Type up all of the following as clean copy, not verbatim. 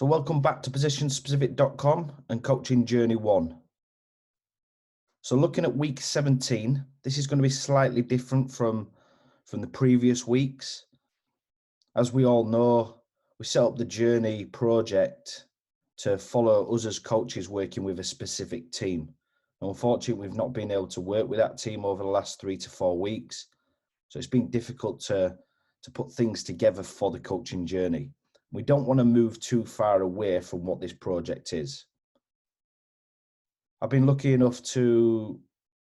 So welcome back to positionspecific.com and coaching journey 1. So looking at week 17, this is going to be slightly different from the previous weeks. As we all know, we set up the journey project to follow us as coaches working with a specific team. Unfortunately, we've not been able to work with that team over the last 3 to 4 weeks. So it's been difficult to put things together for the coaching journey. We don't want to move too far away from what this project is. I've been lucky enough to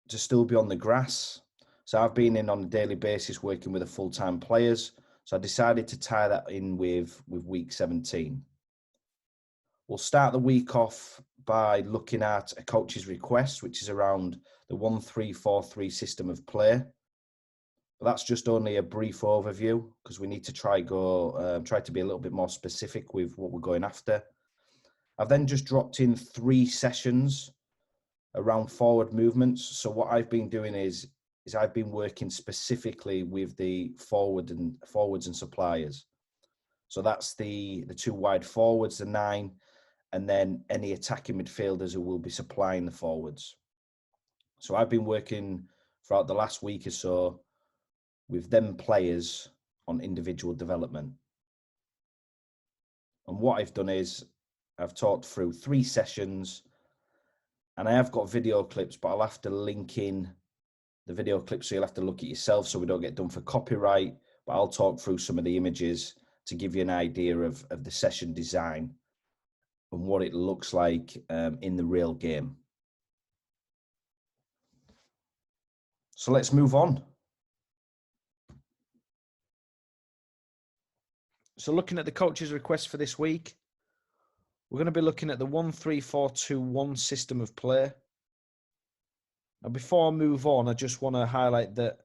still be on the grass. So I've been in on a daily basis working with the full-time players. So I decided to tie that in with week 17. We'll start the week off by looking at a coach's request, which is around the 1-3-4-3 system of play. But that's just only a brief overview because we need to try to be a little bit more specific with what we're going after. I've then just dropped in 3 sessions around forward movements. So what I've been doing is I've been working specifically with the forwards and suppliers. So that's the 2 wide forwards, the 9, and then any attacking midfielders who will be supplying the forwards. So I've been working throughout the last week or so with them players on individual development. And what I've done is I've talked through 3 sessions, and I have got video clips, but I'll have to link in the video clips so you'll have to look at yourself so we don't get done for copyright. But I'll talk through some of the images to give you an idea of the session design and what it looks like in the real game. So let's move on. So looking at the coach's request for this week, we're going to be looking at the 1-3-4-2-1 system of play. Now, before I move on, I just want to highlight that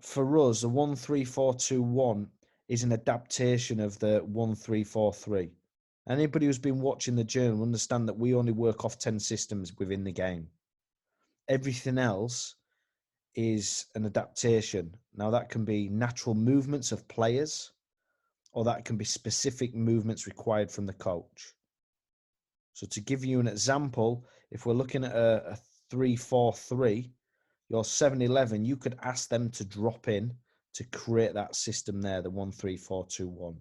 for us, the 1-3-4-2-1 is an adaptation of the 1-3-4-3. Anybody who's been watching the journal will understand that we only work off 10 systems within the game. Everything else is an adaptation. Now, that can be natural movements of players, or that can be specific movements required from the coach. So to give you an example, if we're looking at a 3-4-3, your 7-11, you could ask them to drop in to create that system there, the 1-3-4-2-1.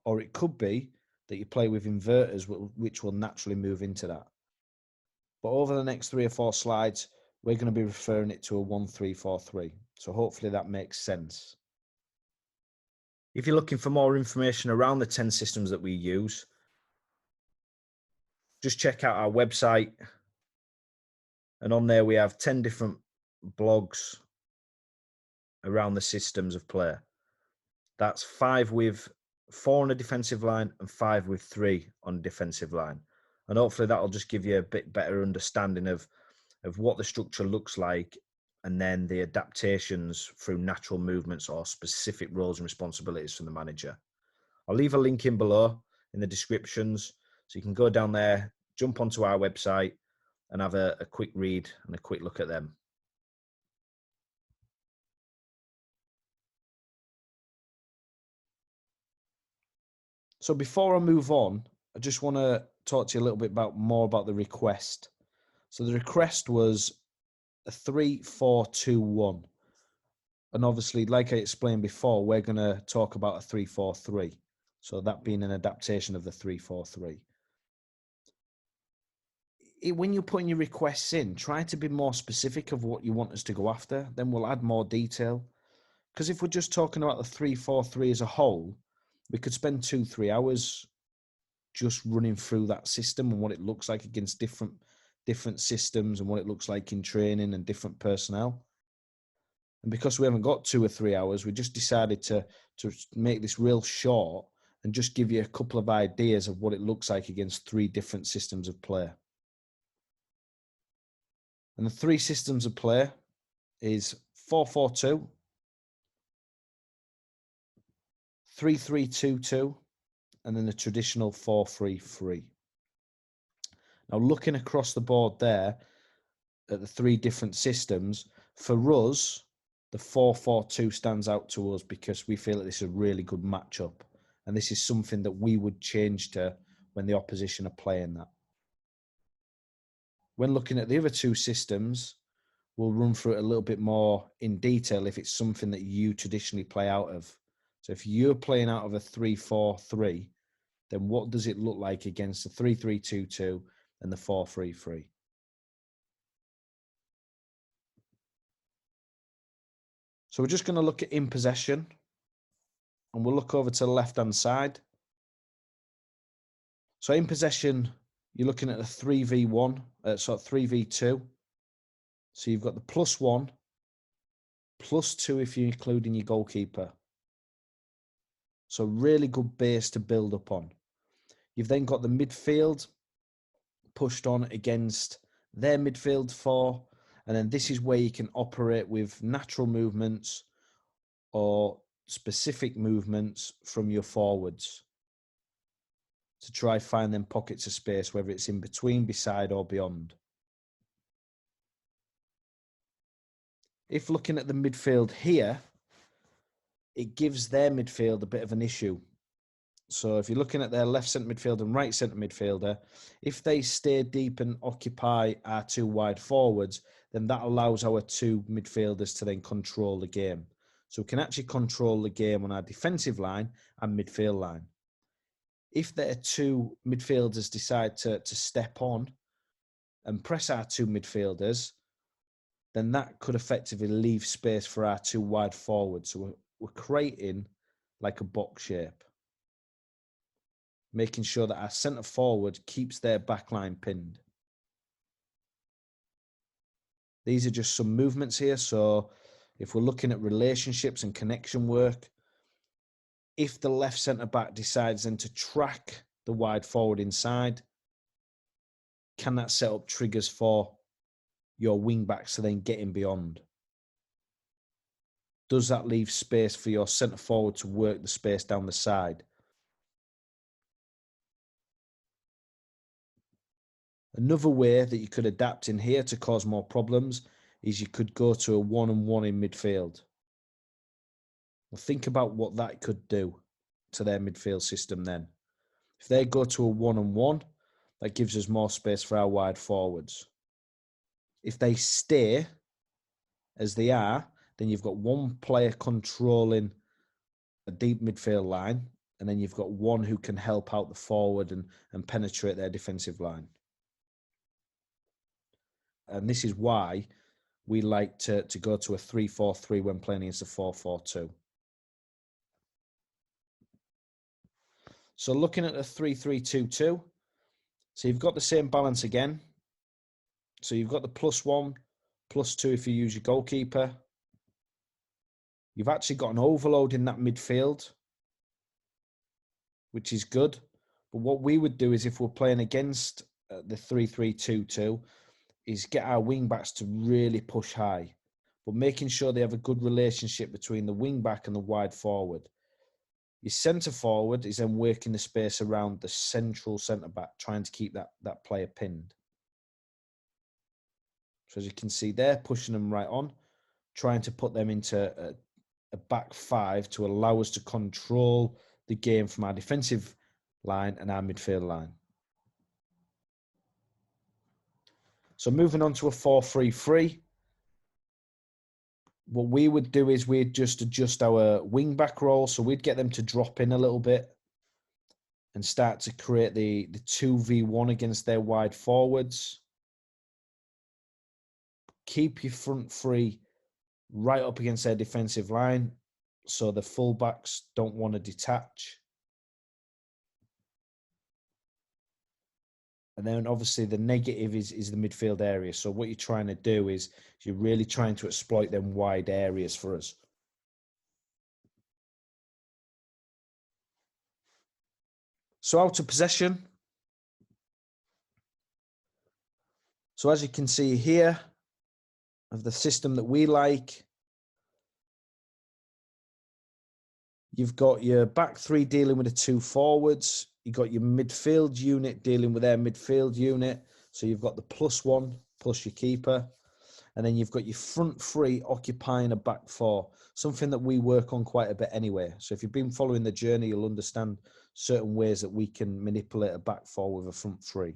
Or it could be that you play with inverters, which will naturally move into that. But over the next 3 or 4 slides, we're going to be referring it to a 1-3-4-3. So hopefully that makes sense. If you're looking for more information around the 10 systems that we use, just check out our website. And on there, we have 10 different blogs around the systems of play. That's 5 with 4 on a defensive line and 5 with 3 on a defensive line. And hopefully that'll just give you a bit better understanding of what the structure looks like, and then the adaptations through natural movements or specific roles and responsibilities from the manager. I'll leave a link in below in the descriptions so you can go down there, jump onto our website and have a quick read and a quick look at them. So before I move on, I just want to talk to you a little bit more about the request. So the request was a 3-4-2-1. And obviously, like I explained before, we're going to talk about a 3-4-3. So that being an adaptation of the 3-4-3. When you're putting your requests in, try to be more specific of what you want us to go after. Then we'll add more detail. Because if we're just talking about the 3-4-3 as a whole, we could spend 2-3 hours just running through that system and what it looks like against different systems and what it looks like in training and different personnel. And because we haven't got 2 or 3 hours, we just decided to make this real short and just give you a couple of ideas of what it looks like against 3 different systems of play. And the 3 systems of play is 4-4-2, 3-3-2-2, and then the traditional 4-3-3. Now, looking across the board there at the 3 different systems, for us, the 4-4-2 stands out to us because we feel that this is a really good matchup And this is something that we would change to when the opposition are playing that. When looking at the other two systems, we'll run through it a little bit more in detail if it's something that you traditionally play out of. So if you're playing out of a 3-4-3, then what does it look like against the 3-3-2-2 and the 4-3-3? So we're just going to look at in possession, and we'll look over to the left-hand side. So in possession, you're looking at a 3v1, 3v2. So you've got the +1, +2 if you're including your goalkeeper. So really good base to build up on. You've then got the midfield pushed on against their midfield 4. And then this is where you can operate with natural movements or specific movements from your forwards to try find them pockets of space, whether it's in between, beside, or beyond. If looking at the midfield here, it gives their midfield a bit of an issue. So if you're looking at their left centre midfielder and right centre midfielder, if they stay deep and occupy our two wide forwards, then that allows our two midfielders to then control the game. So we can actually control the game on our defensive line and midfield line. If their two midfielders decide to step on and press our two midfielders, then that could effectively leave space for our two wide forwards. So we're creating like a box shape, making sure that our centre forward keeps their back line pinned. These are just some movements here. So if we're looking at relationships and connection work, if the left centre back decides then to track the wide forward inside, can that set up triggers for your wing backs to then get in beyond? Does that leave space for your centre forward to work the space down the side? Another way that you could adapt in here to cause more problems is you could go to a 1-on-1 in midfield. Well, think about what that could do to their midfield system then. If they go to a 1-on-1, that gives us more space for our wide forwards. If they stay as they are, then you've got one player controlling a deep midfield line, and then you've got one who can help out the forward and penetrate their defensive line. And this is why we like to go to a 3-4-3 when playing against a 4-4-2. So looking at a 3-3-2-2, so you've got the same balance again. So you've got the +1, +2 if you use your goalkeeper. You've actually got an overload in that midfield, which is good. But what we would do is if we're playing against the 3-3-2-2, is get our wing backs to really push high, but making sure they have a good relationship between the wing back and the wide forward. Your centre forward is then working the space around the central centre back, trying to keep that player pinned. So as you can see, they're pushing them right on, trying to put them into a back 5 to allow us to control the game from our defensive line and our midfield line. So moving on to a 4-3-3, what we would do is we'd just adjust our wing back role. So we'd get them to drop in a little bit and start to create the 2v1 against their wide forwards. Keep your front 3 right up against their defensive line so the fullbacks don't want to detach. And then obviously the negative is the midfield area. So what you're trying to do is you're really trying to exploit them wide areas for us. So out of possession. So as you can see here, of the system that we like, you've got your back 3 dealing with the 2 forwards. You've got your midfield unit dealing with their midfield unit. So you've got the +1 plus your keeper. And then you've got your front three occupying a back four, something that we work on quite a bit anyway. So if you've been following the journey, you'll understand certain ways that we can manipulate a back four with a front three.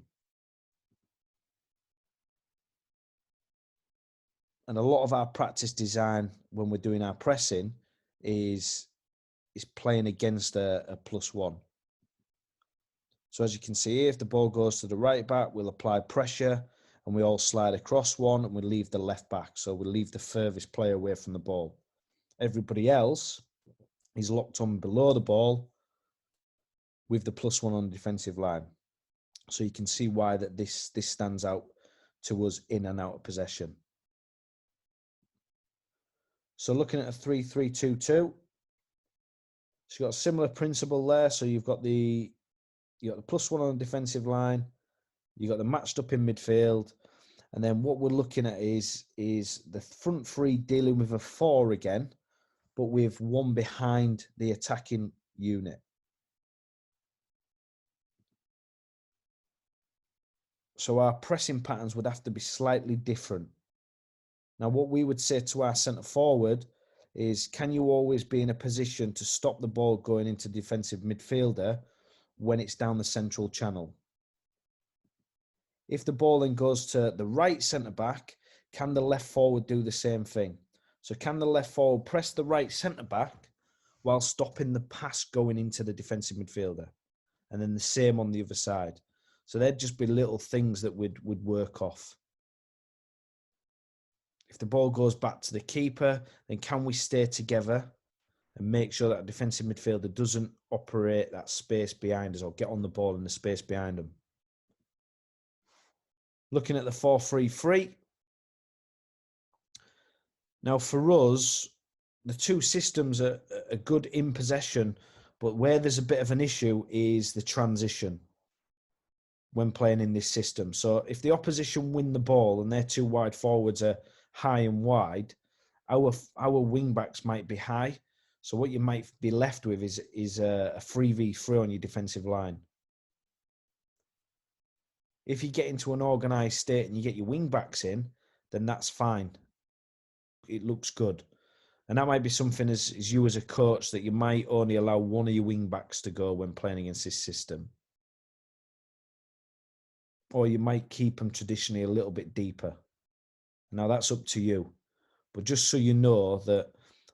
And a lot of our practice design when we're doing our pressing is playing against a +1. So as you can see here, if the ball goes to the right back, we'll apply pressure and we all slide across one and we leave the left back. So we'll leave the furthest player away from the ball. Everybody else is locked on below the ball with the +1 on the defensive line. So you can see why that this stands out to us in and out of possession. So looking at a 3-3-2-2, so you've got a similar principle there. So you've got the +1 on the defensive line, you've got the matched up in midfield, and then what we're looking at is the front three dealing with a 4 again, but with one behind the attacking unit. So our pressing patterns would have to be slightly different. Now, what we would say to our centre forward is, can you always be in a position to stop the ball going into defensive midfielder when it's down the central channel? If the ball then goes to the right centre back, can the left forward do the same thing? So can the left forward press the right centre back while stopping the pass going into the defensive midfielder? And then the same on the other side. So there'd just be little things that would work off. If the ball goes back to the keeper, then can we stay together and make sure that a defensive midfielder doesn't operate that space behind us or get on the ball in the space behind them? Looking at the 4-3-3. Now, for us, the two systems are good in possession, but where there's a bit of an issue is the transition when playing in this system. So if the opposition win the ball and their two wide forwards are high and wide, our wing backs might be high. So what you might be left with is a 3v3 on your defensive line. If you get into an organised state and you get your wing backs in, then that's fine. It looks good. And that might be something as you as a coach that you might only allow one of your wing backs to go when playing against this system. Or you might keep them traditionally a little bit deeper. Now that's up to you. But just so you know that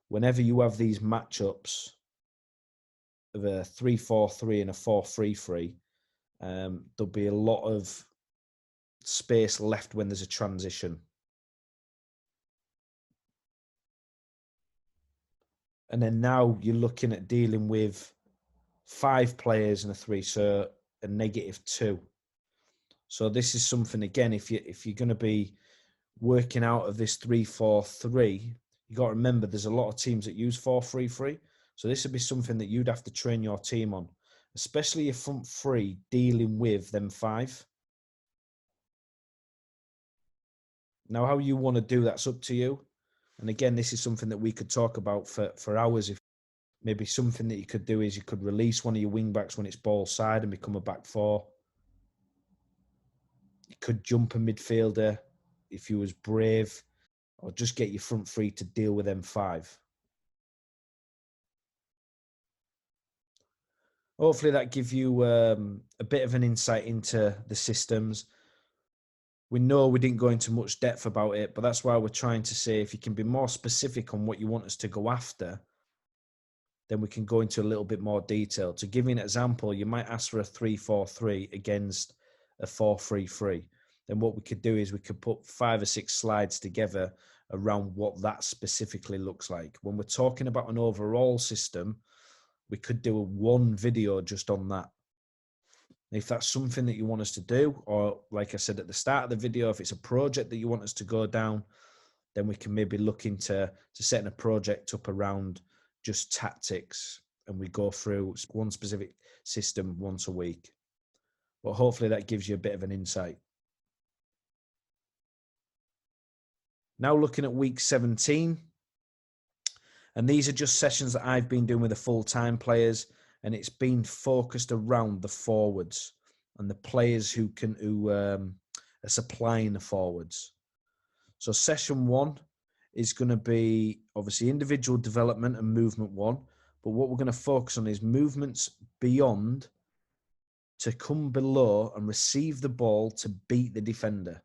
whenever you have these matchups of a 3-4-3 and a 4-3-3, there'll be a lot of space left when there's a transition. And then now you're looking at dealing with 5 players in a 3, so a -2. So this is something, again, if you're going to be working out of this 3-4-3, you got to remember there's a lot of teams that use 4-3-3. So this would be something that you'd have to train your team on, especially your front 3 dealing with them 5. Now, how you want to do that's up to you. And again, this is something that we could talk about for hours. If maybe something that you could do is you could release one of your wing backs when it's ball side and become a back 4. You could jump a midfielder if you was brave, or just get your front 3 to deal with them 5. Hopefully that gives you a bit of an insight into the systems. We know we didn't go into much depth about it, but that's why we're trying to say if you can be more specific on what you want us to go after, then we can go into a little bit more detail. To give you an example, you might ask for a 3-4-3 against a 4-3-3. Then what we could do is we could put 5 or 6 slides together around what that specifically looks like. When we're talking about an overall system, we could do one video just on that. If that's something that you want us to do, or like I said at the start of the video, if it's a project that you want us to go down, then we can maybe look into setting a project up around just tactics, and we go through one specific system once a week. But hopefully that gives you a bit of an insight. Now looking at week 17, and these are just sessions that I've been doing with the full-time players, and it's been focused around the forwards and the players who are supplying the forwards. So session 1 is going to be obviously individual development and movement 1. But what we're going to focus on is movements beyond to come below and receive the ball to beat the defender.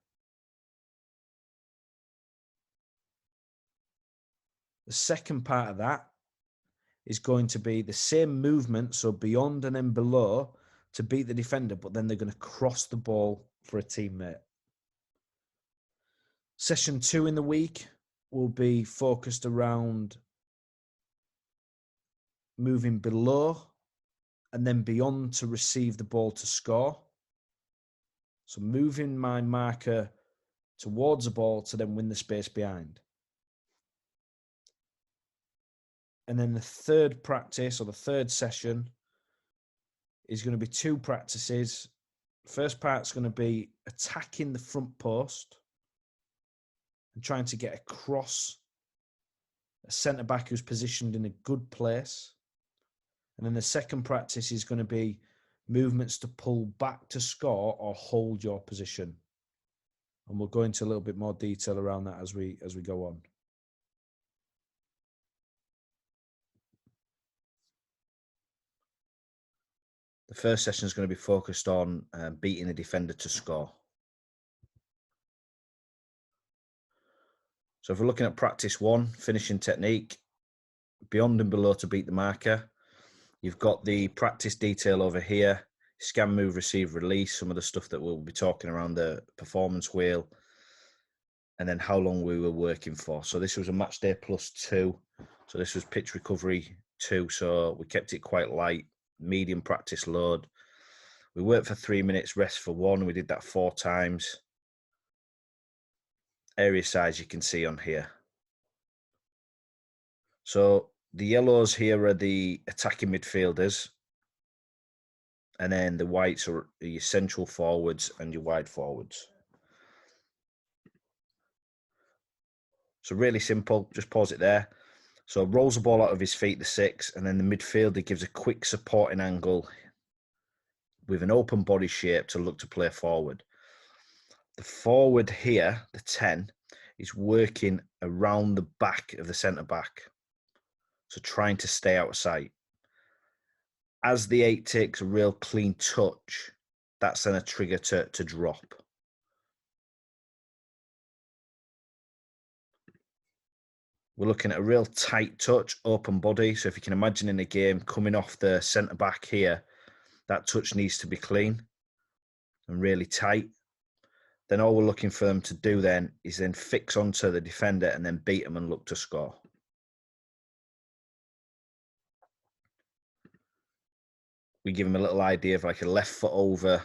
The second part of that is going to be the same movement, so beyond and then below to beat the defender, but then they're going to cross the ball for a teammate. Session 2 in the week will be focused around moving below and then beyond to receive the ball to score. So moving my marker towards the ball to then win the space behind. And then the third practice or the third session is going to be 2 practices. First part's going to be attacking the front post and trying to get across a centre-back who's positioned in a good place. And then the second practice is going to be movements to pull back to score or hold your position. And we'll go into a little bit more detail around that as we go on. The first session is going to be focused on beating a defender to score. So if we're looking at practice 1, finishing technique, beyond and below to beat the marker, you've got the practice detail over here, scan, move, receive, release, some of the stuff that we'll be talking around the performance wheel, and then how long we were working for. So this was a match day +2. So this was pitch recovery 2. So we kept it quite light, medium practice load. We worked for 3 minutes, rest for 1. We did that 4 times. Area size you can see on here. So the yellows here are the attacking midfielders. And then the whites are your central forwards and your wide forwards. So really simple, just pause it there. So rolls the ball out of his feet, the 6, and then the midfielder gives a quick supporting angle with an open body shape to look to play forward. The forward here, the 10, is working around the back of the centre-back. So trying to stay out of sight. As the 8 takes a real clean touch, that's then a trigger to drop. We're looking at a real tight touch, open body. So if you can imagine in a game, coming off the centre-back here, that touch needs to be clean and really tight. Then all we're looking for them to do then is then fix onto the defender and then beat them and look to score. We give them a little idea of like a left foot over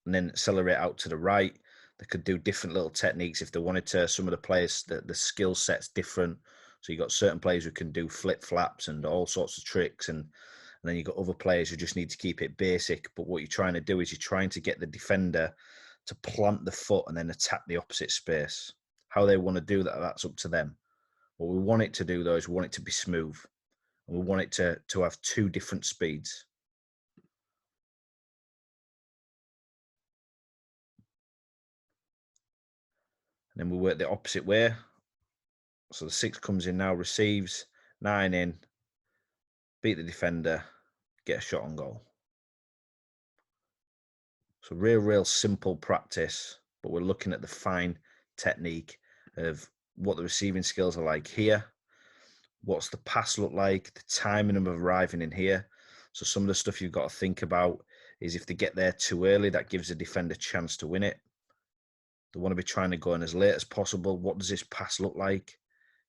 and then accelerate out to the right. They could do different little techniques if they wanted to. Some of the players, the skill set's different. So you've got certain players who can do flip flaps and all sorts of tricks. And then you've got other players who just need to keep it basic. But what you're trying to do is you're trying to get the defender to plant the foot and then attack the opposite space. How they want to do that, that's up to them. What we want it to do, though, is we want it to be smooth. And we want it to have 2 different speeds. And then we work the opposite way. So the 6 comes in now, receives, 9 in, beat the defender, get a shot on goal. So real simple practice, but we're looking at the fine technique of what the receiving skills are like here. What's the pass look like? The timing of arriving in here. So some of the stuff you've got to think about is if they get there too early, that gives the defender a chance to win it. They want to be trying to go in as late as possible. What does this pass look like?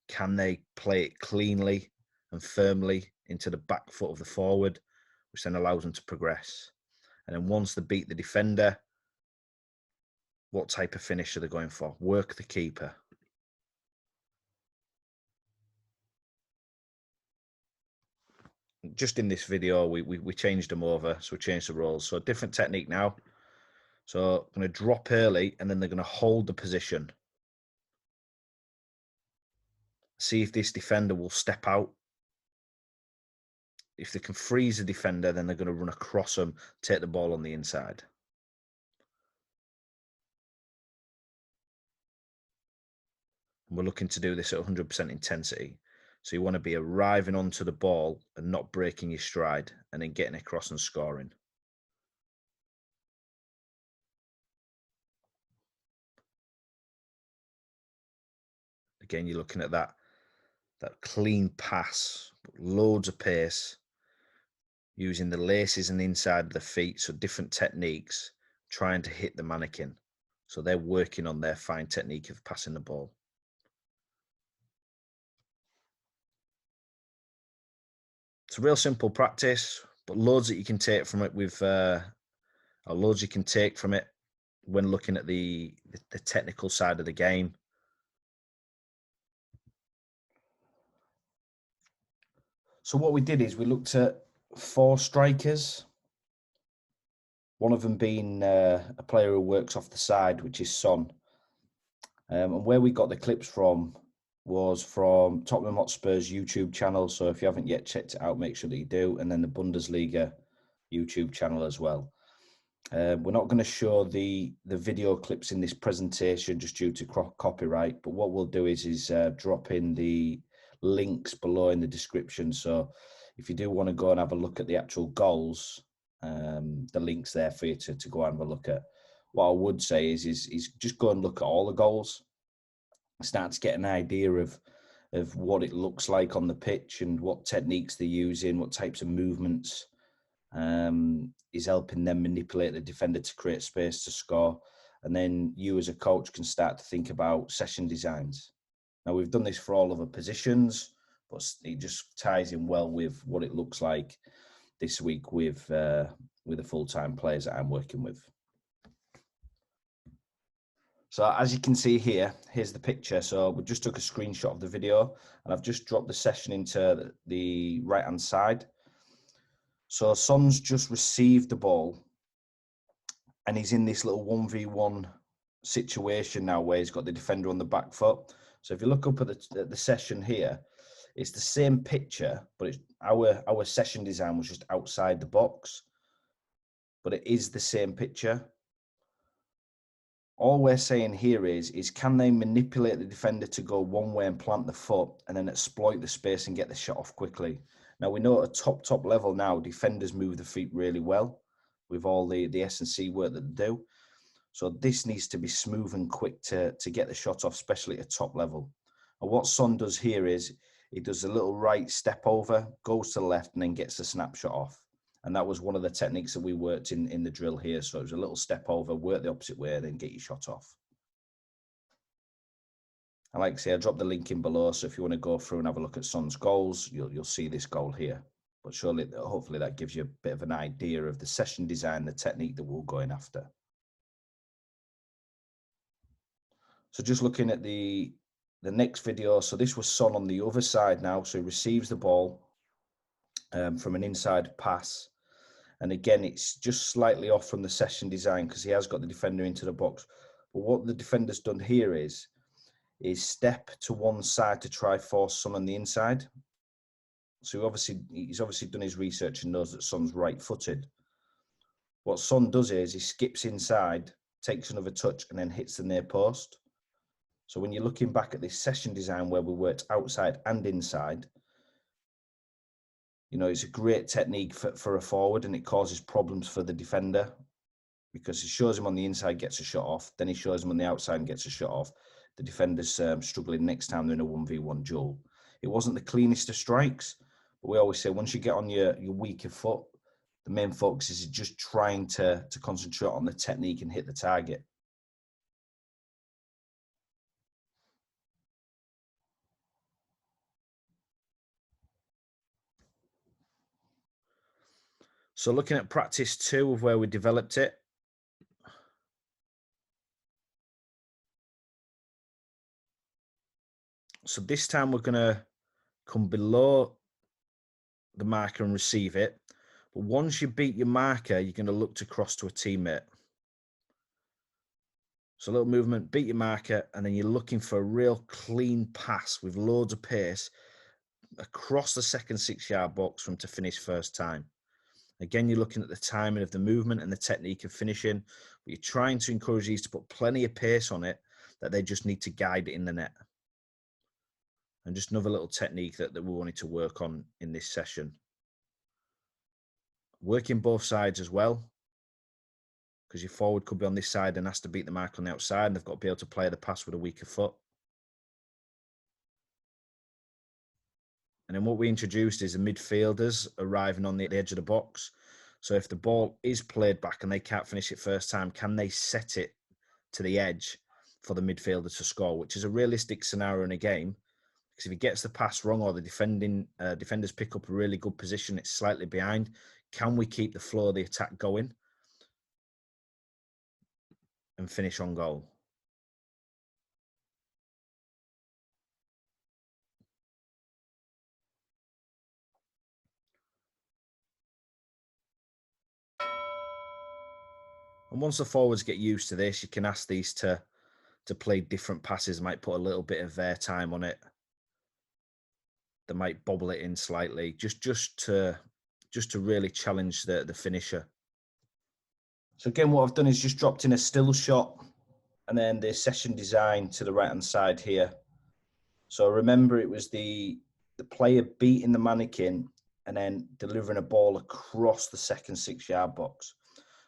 Can they play it cleanly and firmly into the back foot of the forward, which then allows them to progress? And then once they beat the defender, what type of finish are they going for? Work the keeper. Just in this video, we changed them over. So we changed the roles. So a different technique now. So I'm going to drop early and then they're going to hold the position. See if this defender will step out. If they can freeze the defender, then they're going to run across them, take the ball on the inside. And we're looking to do this at 100% intensity. So you want to be arriving onto the ball and not breaking your stride and then getting across and scoring. Again, you're looking at that clean pass, loads of pace, using the laces and the inside of the feet, so different techniques, trying to hit the mannequin. So they're working on their fine technique of passing the ball. It's a real simple practice, but loads that you can take from it loads you can take from it when looking at the technical side of the game. So what we did is we looked at 4 strikers, one of them being a player who works off the side, which is Son. And where we got the clips from was from Tottenham Hotspur's YouTube channel. So if you haven't yet checked it out, make sure that you do. And then the Bundesliga YouTube channel as well. We're not going to show the video clips in this presentation just due to copyright. But what we'll do is drop in the links below in the description. So if you do want to go and have a look at the actual goals, the link's there for you to go and have a look at. What I would say is just go and look at all the goals, start to get an idea of what it looks like on the pitch and what techniques they're using, what types of movements is helping them manipulate the defender to create space to score. And then you as a coach can start to think about session designs. Now, we've done this for all other positions, but it just ties in well with what it looks like this week with the full-time players that I'm working with. So as you can see here, here's the picture. So we just took a screenshot of the video and I've just dropped the session into the right-hand side. So Son's just received the ball and he's in this little 1v1 situation now where he's got the defender on the back foot. So if you look up at the session here, it's the same picture, but it's our session design was just outside the box, but it is the same picture. All we're saying here is can they manipulate the defender to go one way and plant the foot and then exploit the space and get the shot off quickly? Now, we know at a top level now, defenders move the feet really well with all the S&C work that they do. So this needs to be smooth and quick to get the shot off, especially at a top level. And what Son does here is he does a little right step over, goes to the left, and then gets the snapshot off. And that was one of the techniques that we worked in the drill here. So it was a little step over, work the opposite way, then get your shot off. And like I say, I dropped the link in below. So if you want to go through and have a look at Son's goals, you'll see this goal here. But surely, hopefully that gives you a bit of an idea of the session design, the technique that we're going after. So just looking at the next video. So this was Son on the other side now. So he receives the ball from an inside pass. And again, it's just slightly off from the session design because he has got the defender into the box. But what the defender's done here is step to one side to try force Son on the inside. So he's obviously done his research and knows that Son's right-footed. What Son does is he skips inside, takes another touch, and then hits the near post. So when you're looking back at this session design where we worked outside and inside, you know, it's a great technique for a forward, and it causes problems for the defender because he shows him on the inside, gets a shot off. Then he shows him on the outside and gets a shot off. The defender's struggling next time they're in a 1v1 duel. It wasn't the cleanest of strikes, but we always say once you get on your weaker foot, the main focus is just trying to concentrate on the technique and hit the target. So looking at practice 2 of where we developed it. So this time we're going to come below the marker and receive it. But once you beat your marker, you're going to look to cross to a teammate. So a little movement, beat your marker, and then you're looking for a real clean pass with loads of pace across the second 6-yard box from to finish first time. Again, you're looking at the timing of the movement and the technique of finishing, but you're trying to encourage these to put plenty of pace on it that they just need to guide it in the net. And just another little technique that we wanted to work on in this session. Working both sides as well, because your forward could be on this side and has to beat the mark on the outside, and they've got to be able to play the pass with a weaker foot. And then what we introduced is the midfielders arriving on the edge of the box. So if the ball is played back and they can't finish it first time, can they set it to the edge for the midfielder to score, which is a realistic scenario in a game. Because if he gets the pass wrong or the defenders pick up a really good position, it's slightly behind, can we keep the flow of the attack going and finish on goal? And once the forwards get used to this, you can ask these to play different passes, might put a little bit of their time on it. They might bobble it in slightly, just to really challenge the finisher. So again, what I've done is just dropped in a still shot and then the session design to the right-hand side here. So remember, it was the player beating the mannequin and then delivering a ball across the second 6-yard box.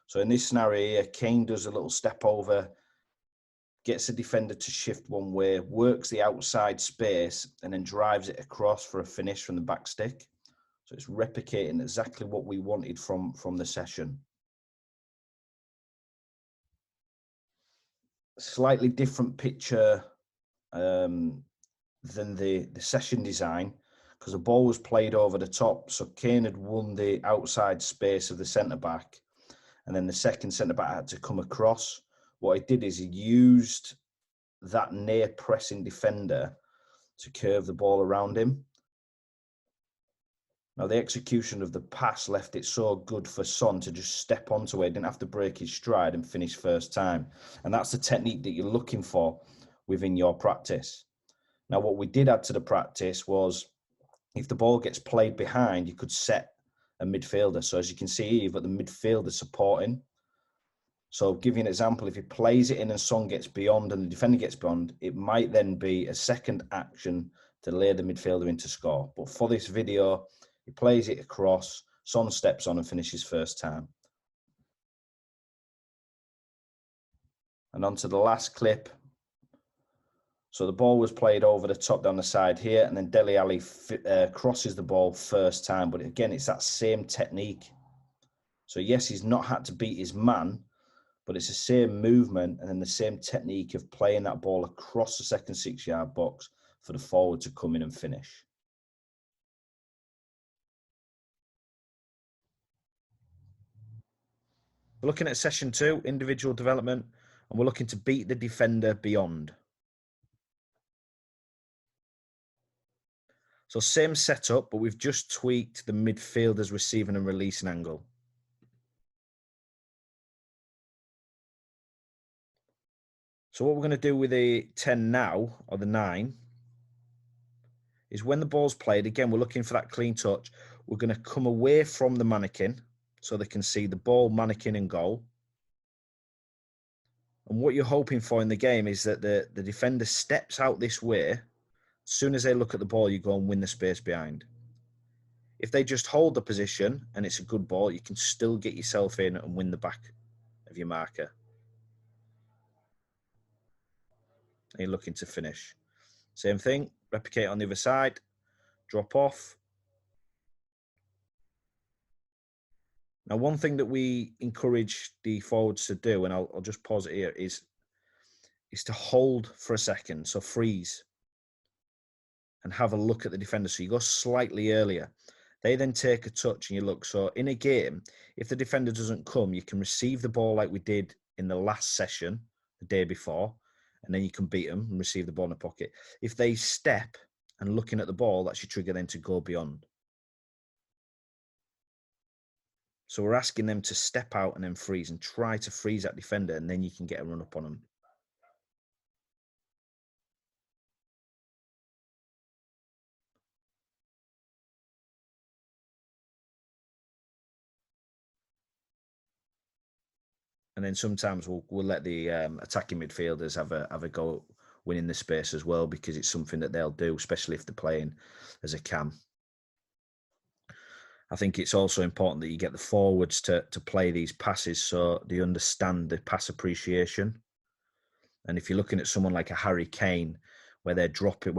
So in this scenario here, Kane does a little step over, gets the defender to shift one way, works the outside space, and then drives it across for a finish from the back stick. So it's replicating exactly what we wanted from the session. Slightly different picture than the session design, because the ball was played over the top. So Kane had won the outside space of the centre-back, and then the second centre-back had to come across. What he did is he used that near pressing defender to curve the ball around him. Now, the execution of the pass left it so good for Son to just step onto it, didn't have to break his stride and finish first time. And that's the technique that you're looking for within your practice. Now, what we did add to the practice was, if the ball gets played behind, you could set a midfielder. So as you can see, you've got the midfielder supporting. So I'll give you an example. If he plays it in and Son gets beyond and the defender gets beyond, it might then be a second action to lay the midfielder in to score. But for this video, he plays it across, Son steps on and finishes first time. And on to the last clip. So the ball was played over the top down the side here, and then Dele Alli crosses the ball first time. But again, it's that same technique. So yes, he's not had to beat his man, but it's the same movement and then the same technique of playing that ball across the second 6-yard box for the forward to come in and finish. We're looking at session 2, individual development, and we're looking to beat the defender beyond. So same setup, but we've just tweaked the midfielder's receiving and releasing angle. So what we're going to do with the 10 now, or the 9, is when the ball's played, again, we're looking for that clean touch. We're going to come away from the mannequin so they can see the ball, mannequin and goal. And what you're hoping for in the game is that the defender steps out this way. As soon as they look at the ball, you go and win the space behind. If they just hold the position and it's a good ball, you can still get yourself in and win the back of your marker. And you're looking to finish. Same thing, replicate on the other side, drop off. Now, one thing that we encourage the forwards to do, and I'll just pause it here, is to hold for a second. So freeze and have a look at the defender. So you go slightly earlier. They then take a touch and you look. So in a game, if the defender doesn't come, you can receive the ball like we did in the last session, the day before, and then you can beat them and receive the ball in the pocket. If they step and looking at the ball, that's your trigger then to go beyond. So we're asking them to step out and then freeze and try to freeze that defender, and then you can get a run up on them. And then sometimes we'll let the attacking midfielders have a go winning the space as well, because it's something that they'll do, especially if they're playing as a cam. I think it's also important that you get the forwards to play these passes so they understand the pass appreciation. And if you're looking at someone like a Harry Kane, where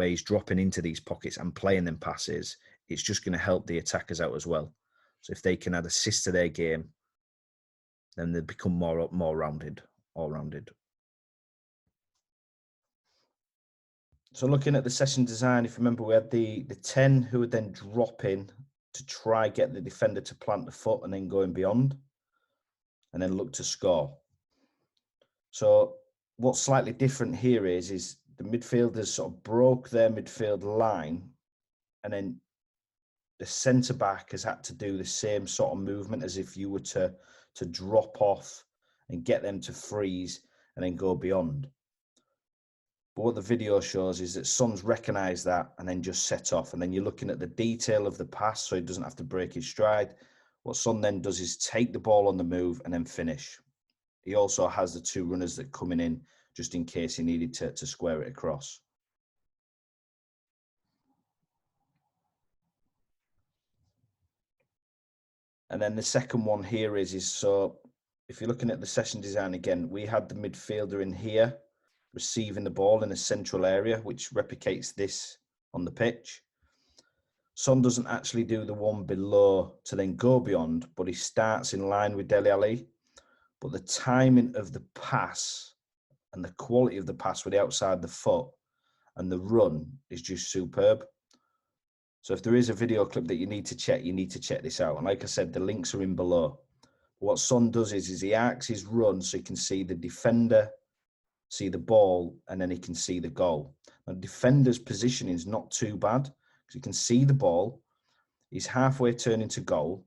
he's dropping into these pockets and playing them passes, it's just going to help the attackers out as well. So if they can add assists to their game, then they become more rounded, all-rounded. So looking at the session design, if you remember, we had the 10 who would then drop in to try get the defender to plant the foot and then going beyond, and then look to score. So what's slightly different here is the midfielders sort of broke their midfield line, and then the centre back has had to do the same sort of movement as if you were to drop off and get them to freeze and then go beyond. But what the video shows is that Son's recognised that and then just set off. And then you're looking at the detail of the pass so he doesn't have to break his stride. What Son then does is take the ball on the move and then finish. He also has the two runners that coming in just in case he needed to square it across. And then the second one here is so if you're looking at the session design again, we had the midfielder in here receiving the ball in a central area, which replicates this on the pitch. Son doesn't actually do the one below to then go beyond, but he starts in line with Dele Alli. But the timing of the pass and the quality of the pass with the outside the foot and the run is just superb. So if there is a video clip that you need to check this out. And like I said, the links are in below. What Son does is he arcs his run so he can see the defender, see the ball, and then he can see the goal. Now, defender's positioning is not too bad because he can see the ball. He's halfway turning to goal,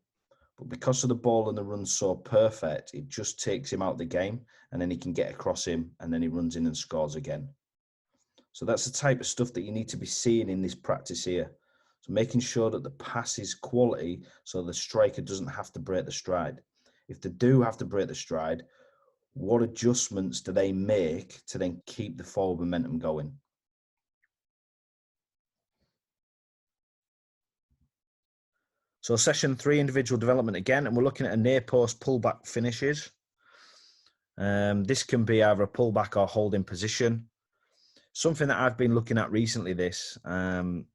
but because of the ball and the run so perfect, it just takes him out of the game, and then he can get across him, and then he runs in and scores again. So that's the type of stuff that you need to be seeing in this practice here. So making sure that the pass is quality so the striker doesn't have to break the stride. If they do have to break the stride, what adjustments do they make to then keep the forward momentum going? So session 3, individual development again, and we're looking at a near post pullback finishes. This can be either a pullback or holding position. Something that I've been looking at recently, and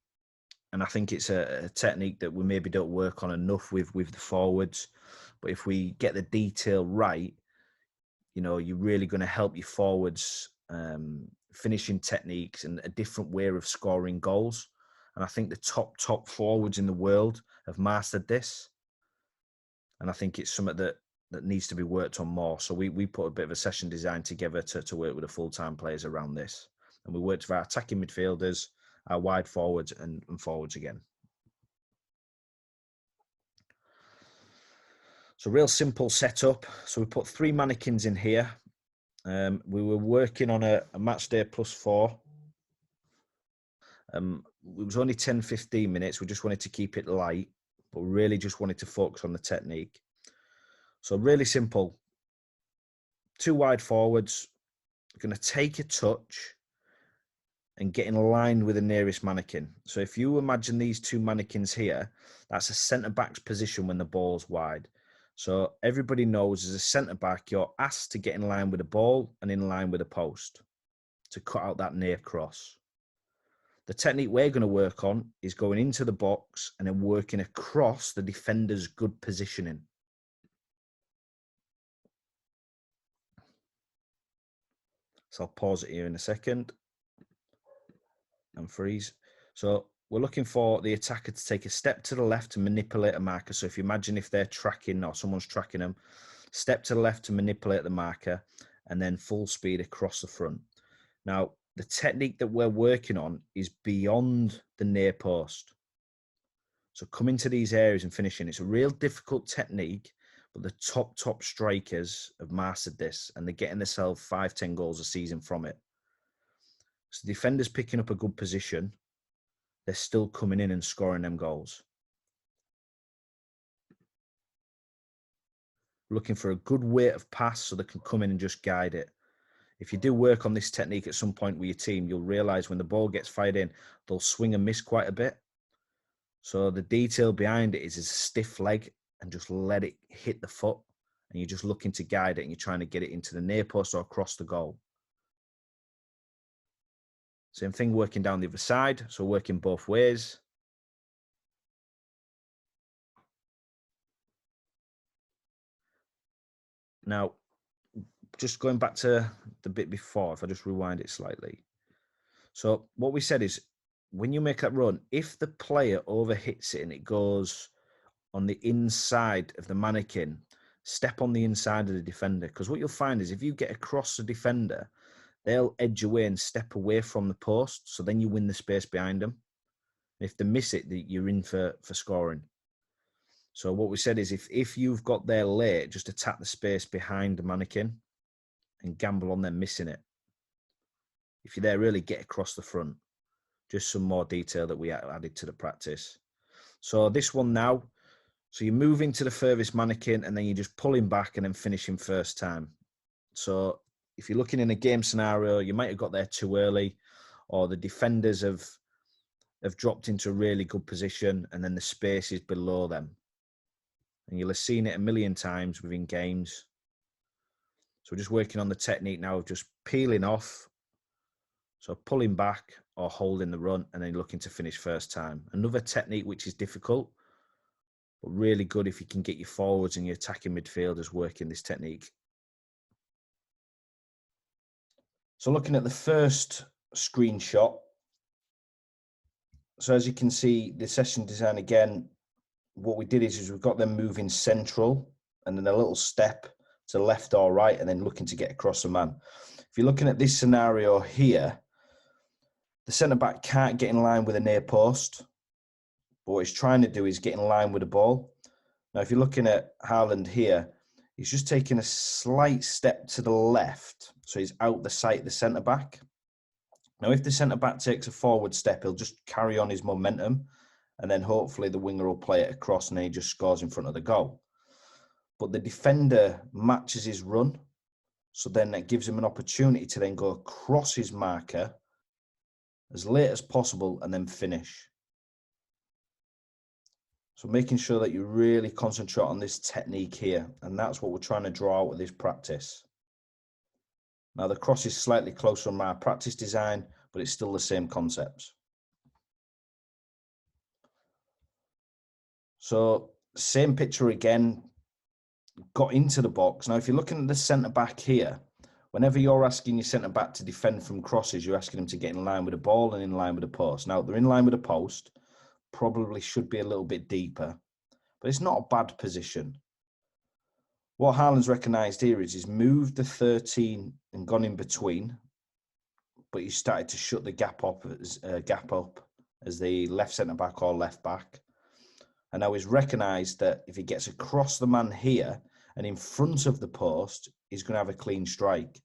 I think it's a technique that we maybe don't work on enough with the forwards. But if we get the detail right, you know, you're really going to help your forwards finishing techniques and a different way of scoring goals. And I think the top forwards in the world have mastered this. And I think it's something that needs to be worked on more. So we put a bit of a session design together to work with the full-time players around this. And we worked with our attacking midfielders, our wide forwards, and forwards again. So real simple setup. So we put 3 mannequins in here. We were working on a match day +4. It was only 10-15 minutes. We just wanted to keep it light, but really just wanted to focus on the technique. So really simple. 2 wide forwards. We're going to take a touch and get in line with the nearest mannequin. So if you imagine these 2 mannequins here, that's a centre-back's position when the ball's wide. So everybody knows as a centre-back, you're asked to get in line with the ball and in line with the post to cut out that near cross. The technique we're going to work on is going into the box and then working across the defender's good positioning. So I'll pause it here in a second and freeze. So we're looking for the attacker to take a step to the left to manipulate a marker. So if you imagine if they're tracking or someone's tracking them, step to the left to manipulate the marker and then full speed across the front. Now, the technique that we're working on is beyond the near post. So coming to these areas and finishing, it's a real difficult technique, but the top strikers have mastered this and they're getting themselves 5-10 goals a season from it. So defenders picking up a good position, they're still coming in and scoring them goals. Looking for a good weight of pass so they can come in and just guide it. if you do work on this technique at some point with your team, you'll realize when the ball gets fired in, they'll swing and miss quite a bit. So the detail behind it is a stiff leg and just let it hit the foot. And you're just looking to guide it and you're trying to get it into the near post or across the goal. Same thing working down the other side. So working both ways. Now, just going back to the bit before, if I just rewind it slightly. So what we said is when you make that run, if the player overhits it and it goes on the inside of the mannequin, step on the inside of the defender. Because what you'll find is if you get across the defender, they'll edge away and step away from the post. So then you win the space behind them. And if they miss it, you're in for scoring. So what we said is if you've got there late, just attack the space behind the mannequin and gamble on them missing it. If you're there, really get across the front. Just some more detail that we added to the practice. So this one now, so you move into the furthest mannequin and then you're just pulling back and then finishing first time. So if you're looking in a game scenario, you might have got there too early, or the defenders have dropped into a really good position and then the space is below them. And you'll have seen it a million times within games. So we're just working on the technique now of just peeling off. So pulling back or holding the run and then looking to finish first time. Another technique which is difficult, but really good if you can get your forwards and your attacking midfielders working this technique. So looking at the first screenshot. So as you can see, the session design again, what we did is we've got them moving central and then a little step to left or right and then looking to get across a man. If you're looking at this scenario here, the centre-back can't get in line with a near post, but what he's trying to do is get in line with the ball. Now, if you're looking at Haaland here, he's just taking a slight step to the left, so he's out the sight of the centre-back. Now, if the centre-back takes a forward step, he'll just carry on his momentum, and then hopefully the winger will play it across and then he just scores in front of the goal. But the defender matches his run, so then that gives him an opportunity to then go across his marker as late as possible and then finish. So making sure that you really concentrate on this technique here, and that's what we're trying to draw out with this practice. Now the cross is slightly closer on my practice design, but it's still the same concepts. So same picture again, got into the box. Now if you're looking at the centre back here, whenever you're asking your centre back to defend from crosses, you're asking them to get in line with the ball and in line with the post. Now they're in line with the post, probably should be a little bit deeper, but it's not a bad position. What Haaland's recognised here is he's moved the 13 and gone in between, but he started to shut the gap up as the left centre back or left back. And now he's recognised that if he gets across the man here and in front of the post, he's going to have a clean strike.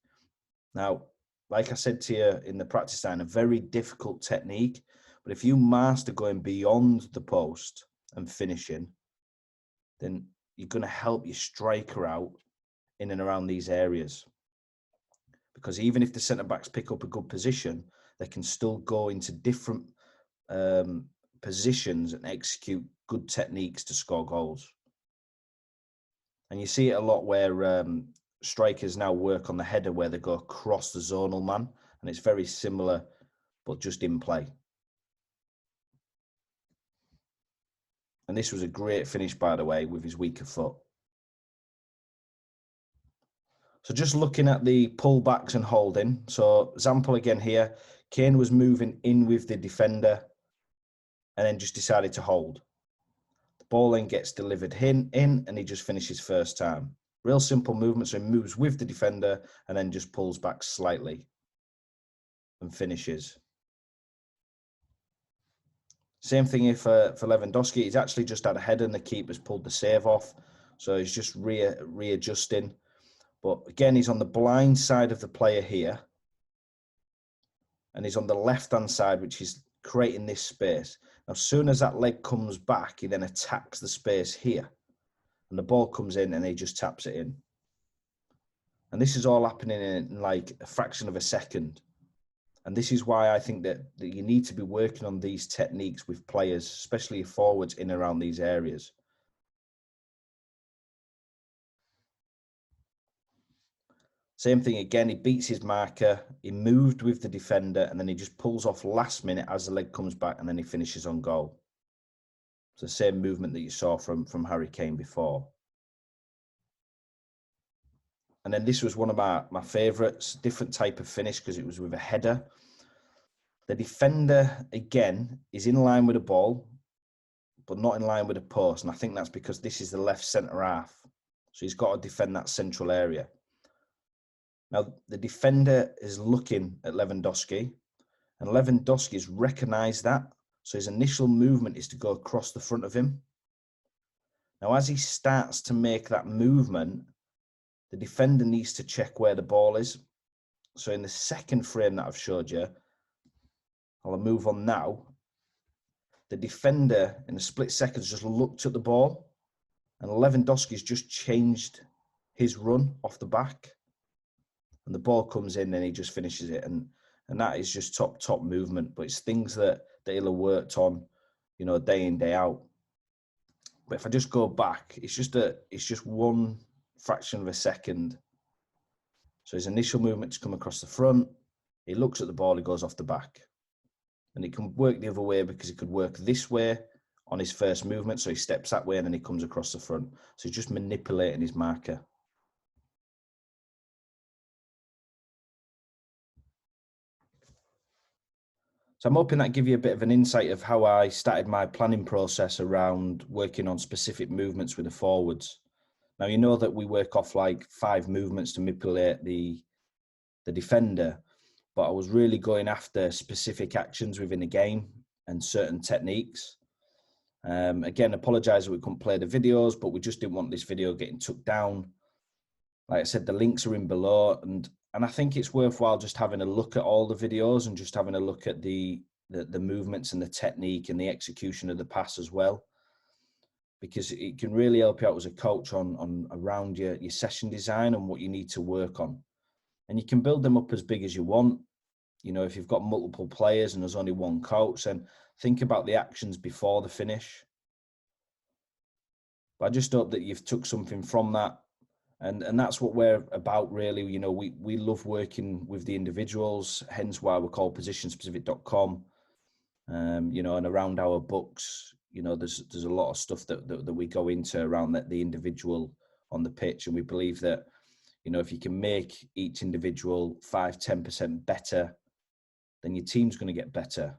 Now, like I said to you in the practice line, a very difficult technique, but if you master going beyond the post and finishing, then you're going to help your striker out in and around these areas. Because even if the centre-backs pick up a good position, they can still go into different positions and execute good techniques to score goals. And you see it a lot where strikers now work on the header where they go across the zonal man, and it's very similar, but just in play. And this was a great finish, by the way, with his weaker foot. So just looking at the pullbacks and holding. So example again here, Kane was moving in with the defender and then just decided to hold. The ball then gets delivered in and he just finishes first time. Real simple movement, so he moves with the defender and then just pulls back slightly and finishes. Same thing if for Lewandowski, he's actually just had a header and the keeper's pulled the save off. So he's just readjusting. But again, he's on the blind side of the player here. And he's on the left-hand side, which is creating this space. Now, as soon as that leg comes back, he then attacks the space here. And the ball comes in and he just taps it in. And this is all happening in like a fraction of a second. And this is why I think that you need to be working on these techniques with players, especially forwards in and around these areas. Same thing again, he beats his marker, he moved with the defender, and then he just pulls off last minute as the leg comes back, and then he finishes on goal. It's the same movement that you saw from Harry Kane before. And then this was one of my favourites, different type of finish because it was with a header. The defender, again, is in line with the ball, but not in line with the post. And I think that's because this is the left centre half. So he's got to defend that central area. Now, the defender is looking at Lewandowski, and Lewandowski's recognised that. So his initial movement is to go across the front of him. Now, as he starts to make that movement, the defender needs to check where the ball is. So in the second frame that I've showed you, I'll move on now. The defender in a split second just looked at the ball, and Lewandowski's just changed his run off the back. And the ball comes in and he just finishes it. And that is just top movement. But it's things that he'll have worked on, you know, day in, day out. But if I just go back, it's just one fraction of a second. So his initial movement to come across the front, he looks at the ball, he goes off the back. And it can work the other way because it could work this way on his first movement. So he steps that way and then he comes across the front. So he's just manipulating his marker. So I'm hoping that give you a bit of an insight of how I started my planning process around working on specific movements with the forwards. Now, you know that we work off like 5 movements to manipulate the defender, but I was really going after specific actions within the game and certain techniques. Again, apologise that we couldn't play the videos, but we just didn't want this video getting took down. Like I said, the links are in below, and I think it's worthwhile just having a look at all the videos and just having a look at the movements and the technique and the execution of the pass as well, because it can really help you out as a coach on around your session design and what you need to work on. And you can build them up as big as you want. You know, if you've got multiple players and there's only one coach, then think about the actions before the finish. But I just hope that you've took something from that. And that's what we're about, really. You know, we love working with the individuals, hence why we're called positionspecific.com. You know, and around our books, you know, there's a lot of stuff that we go into around the individual on the pitch. And we believe that, you know, if you can make each individual 5-10% better, then your team's going to get better.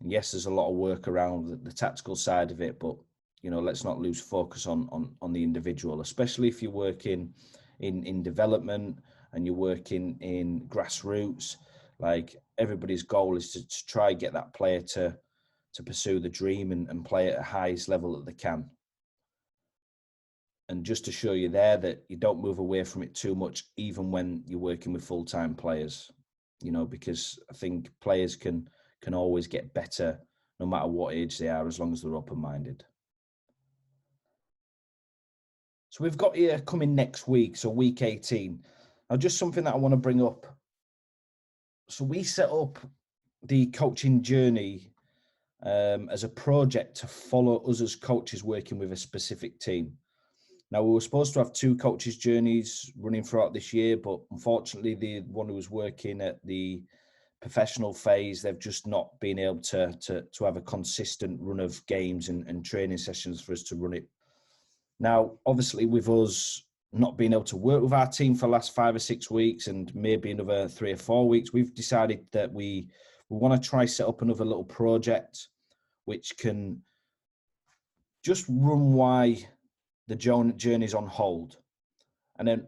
And yes, there's a lot of work around the tactical side of it, but you know, let's not lose focus on the individual, especially if you're working in development and you're working in grassroots. Like, everybody's goal is to try get that player to pursue the dream and play at the highest level that they can. And just to show you there that you don't move away from it too much, even when you're working with full-time players, you know, because I think players can always get better no matter what age they are, as long as they're open-minded. So we've got here coming next week, so week 18. Now, just something that I want to bring up. So we set up the coaching journey as a project to follow us as coaches working with a specific team. Now, we were supposed to have 2 coaches' journeys running throughout this year, but unfortunately, the one who was working at the professional phase, they've just not been able to have a consistent run of games and training sessions for us to run it. Now, obviously, with us not being able to work with our team for the last 5 or 6 weeks and maybe another 3 or 4 weeks, we've decided that we want to try set up another little project which can just run while the journey's on hold. And then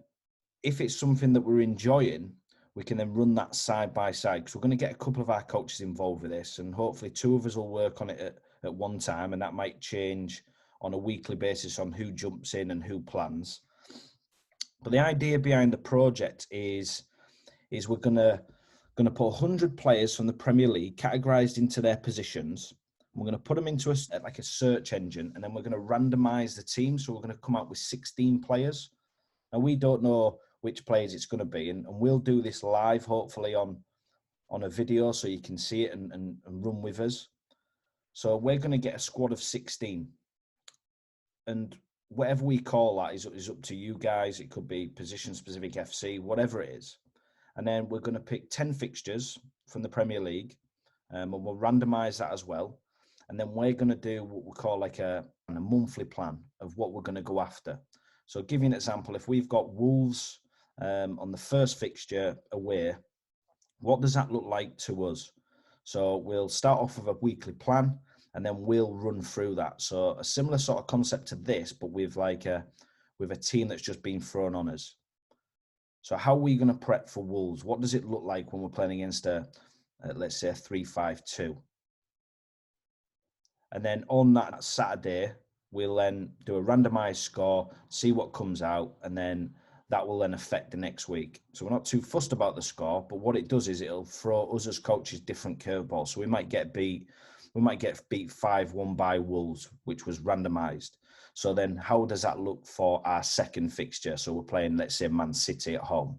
if it's something that we're enjoying, we can then run that side by side, because we're going to get a couple of our coaches involved with this, and hopefully 2 of us will work on it at one time, and that might change on a weekly basis on who jumps in and who plans. But the idea behind the project is we're going to put 100 players from the Premier League categorized into their positions. We're going to put them into a search engine, and then we're going to randomize the team. So we're going to come out with 16 players. Now, we don't know which players it's going to be. And we'll do this live, hopefully on a video, so you can see it and run with us. So we're going to get a squad of 16. And whatever we call that is up to you guys. It could be position-specific FC, whatever it is. And then we're going to pick 10 fixtures from the Premier League, and we'll randomise that as well. And then we're going to do what we call like a monthly plan of what we're going to go after. So I'll give you an example. If we've got Wolves on the first fixture away, what does that look like to us? So we'll start off with a weekly plan, and then we'll run through that. So a similar sort of concept to this, but with a team that's just been thrown on us. So how are we going to prep for Wolves? What does it look like when we're playing against let's say a 3-5-2? And then on that Saturday, we'll then do a randomised score, see what comes out, and then that will then affect the next week. So we're not too fussed about the score, but what it does is it'll throw us as coaches different curveballs. So we might get beat 5-1 by Wolves, which was randomised. So then how does that look for our second fixture? So we're playing, let's say, Man City at home.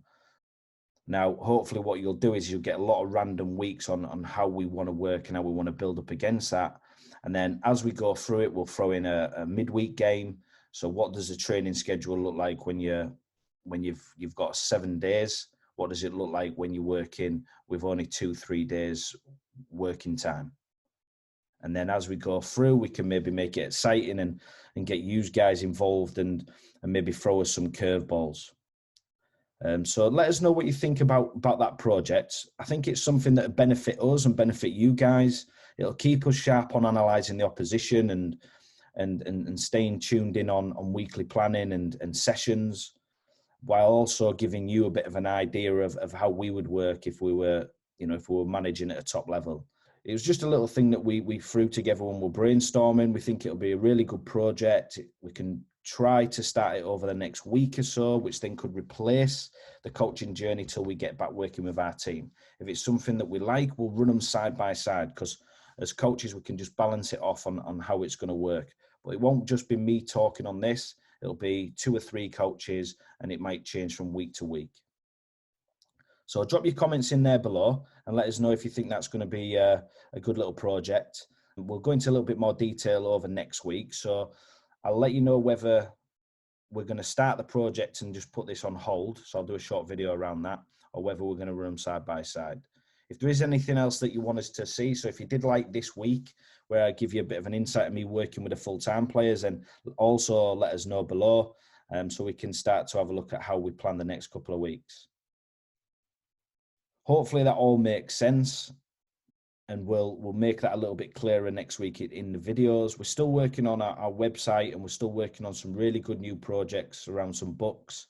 Now, hopefully what you'll do is you'll get a lot of random weeks on how we want to work and how we want to build up against that. And then as we go through it, we'll throw in a midweek game. So what does the training schedule look like when you've got 7 days? What does it look like when you're working with only 2-3 days working time? And then as we go through, we can maybe make it exciting and get you guys involved and maybe throw us some curveballs. So let us know what you think about that project. I think it's something that will benefit us and benefit you guys. It'll keep us sharp on analysing the opposition and staying tuned in on weekly planning and sessions, while also giving you a bit of an idea of how we would work if we were managing at a top level. It was just a little thing that we threw together when we're brainstorming. We think it'll be a really good project. We can try to start it over the next week or so, which then could replace the coaching journey till we get back working with our team. If it's something that we like, we'll run them side by side, because as coaches, we can just balance it off on how it's going to work. But it won't just be me talking on this. It'll be 2 or 3 coaches, and it might change from week to week. So drop your comments in there below and let us know if you think that's going to be a good little project. We'll go into a little bit more detail over next week. So I'll let you know whether we're going to start the project and just put this on hold. So I'll do a short video around that, or whether we're going to run them side by side. If there is anything else that you want us to see, so if you did like this week, where I give you a bit of an insight of me working with the full-time players, and also let us know below, so we can start to have a look at how we plan the next couple of weeks. Hopefully that all makes sense, and we'll make that a little bit clearer next week in the videos. We're still working on our website, and we're still working on some really good new projects around some books.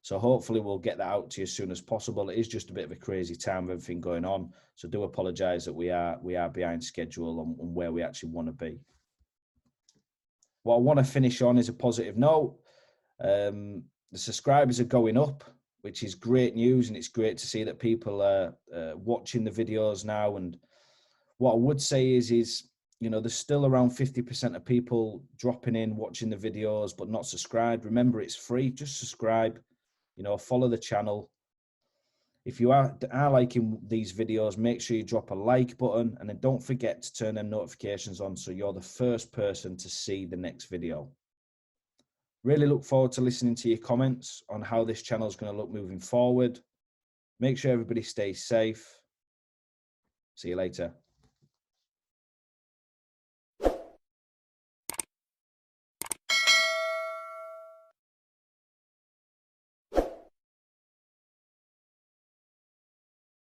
So hopefully we'll get that out to you as soon as possible. It is just a bit of a crazy time with everything going on. So do apologise that we are behind schedule on where we actually want to be. What I want to finish on is a positive note. The subscribers are going up, which is great news, and it's great to see that people are watching the videos now. And what I would say is there's still around 50% of people dropping in, watching the videos, but not subscribed. Remember, it's free. Just subscribe. Follow the channel. If you are liking these videos, make sure you drop a like button, and then don't forget to turn them notifications on so you're the first person to see the next video. Really look forward to listening to your comments on how this channel is going to look moving forward. Make sure everybody stays safe. See you later.